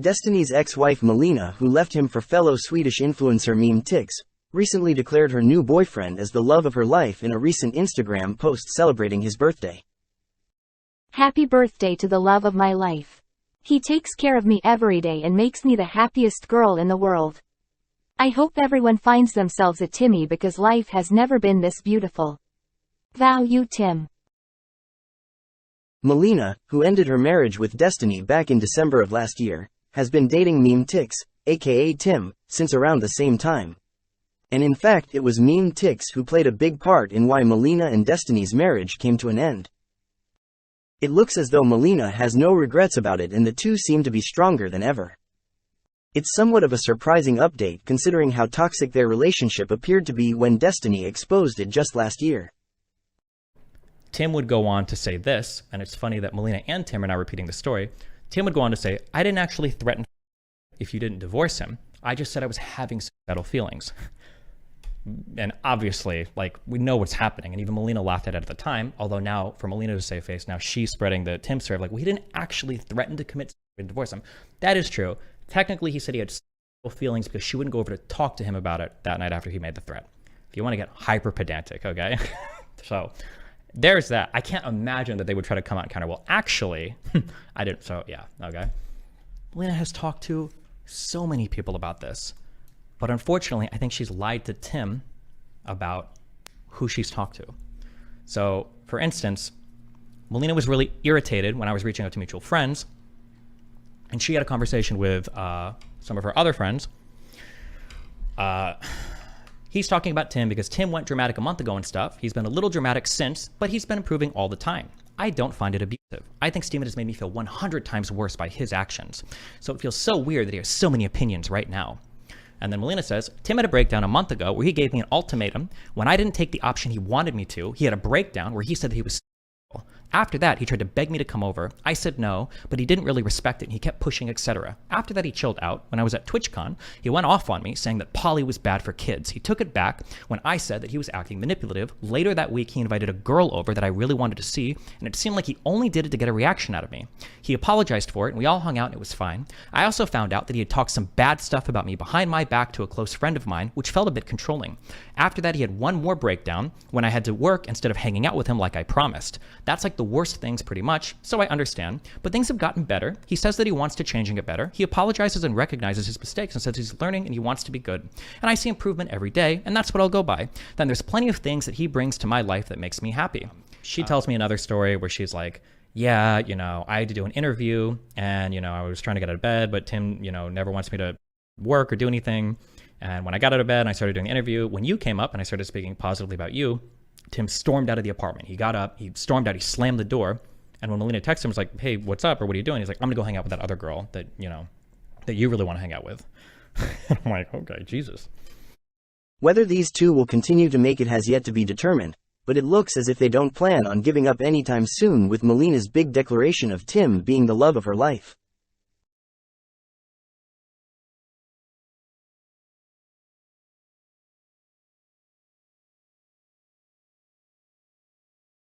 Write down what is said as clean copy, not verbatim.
Destiny's ex-wife Melina, who left him for fellow Swedish influencer Meme Tix, recently declared her new boyfriend as the love of her life in a recent Instagram post celebrating his birthday. Happy birthday to the love of my life. He takes care of me every day and makes me the happiest girl in the world. I hope everyone finds themselves a Timmy because life has never been this beautiful. Vow you, Tim. Melina, who ended her marriage with Destiny back in December of last year, has been dating Meme Tix, aka Tim, since around the same time. And in fact it was Meme Tix who played a big part in why Melina and Destiny's marriage came to an end. It looks as though Melina has no regrets about it and the two seem to be stronger than ever. It's somewhat of a surprising update considering how toxic their relationship appeared to be when Destiny exposed it just last year. Tim would go on to say this, and it's funny that Melina and Tim are now repeating the story. Tim would go on to say, I didn't actually threaten if you didn't divorce him. I just said I was having suicidal feelings. And obviously, like, we know what's happening. And even Melina laughed at it at the time. Although now, for Melina to save face, now she's spreading the Tim story. Like, well, he didn't actually threaten to commit suicide and divorce him. That is true. Technically, he said he had suicidal feelings because she wouldn't go over to talk to him about it that night after he made the threat. If you want to get hyper pedantic, okay? So there's that. I can't imagine that they would try to come out and counter, well, actually, I didn't. So yeah, okay. Melina has talked to so many people about this. But unfortunately, I think she's lied to Tim about who she's talked to. So, for instance, Melina was really irritated when I was reaching out to mutual friends, and she had a conversation with some of her other friends. He's talking about Tim because Tim went dramatic a month ago and stuff. He's been a little dramatic since, but he's been improving all the time. I don't find it abusive. I think Steven has made me feel 100 times worse by his actions. So it feels so weird that he has so many opinions right now. And then Melina says, Tim had a breakdown a month ago where he gave me an ultimatum. When I didn't take the option he wanted me to, he had a breakdown where he said that he was single. After that, he tried to beg me to come over. I said no, but he didn't really respect it and he kept pushing, etc. After that, he chilled out. When I was at TwitchCon, he went off on me saying that poly was bad for kids. He took it back when I said that he was acting manipulative. Later that week, he invited a girl over that I really wanted to see, and it seemed like he only did it to get a reaction out of me. He apologized for it, and we all hung out and it was fine. I also found out that he had talked some bad stuff about me behind my back to a close friend of mine, which felt a bit controlling. After that, he had one more breakdown when I had to work instead of hanging out with him like I promised. That's like the worst things pretty much, so I understand. But things have gotten better. He says that he wants to change and get better. He apologizes and recognizes his mistakes and says he's learning and he wants to be good. And I see improvement every day, and that's what I'll go by. Then there's plenty of things that he brings to my life that makes me happy. She tells me another story where she's like, yeah, you know, I had to do an interview and, you know, I was trying to get out of bed, but Tim, you know, never wants me to work or do anything. And when I got out of bed and I started doing the interview, when you came up and I started speaking positively about you, Tim stormed out of the apartment. He got up, he stormed out, he slammed the door. And when Melina texted him, was like, hey, what's up? Or what are you doing? He's like, I'm gonna go hang out with that other girl that, you know, that you really want to hang out with. I'm like, okay, Jesus. Whether these two will continue to make it has yet to be determined, but it looks as if they don't plan on giving up anytime soon with Melina's big declaration of Tim being the love of her life.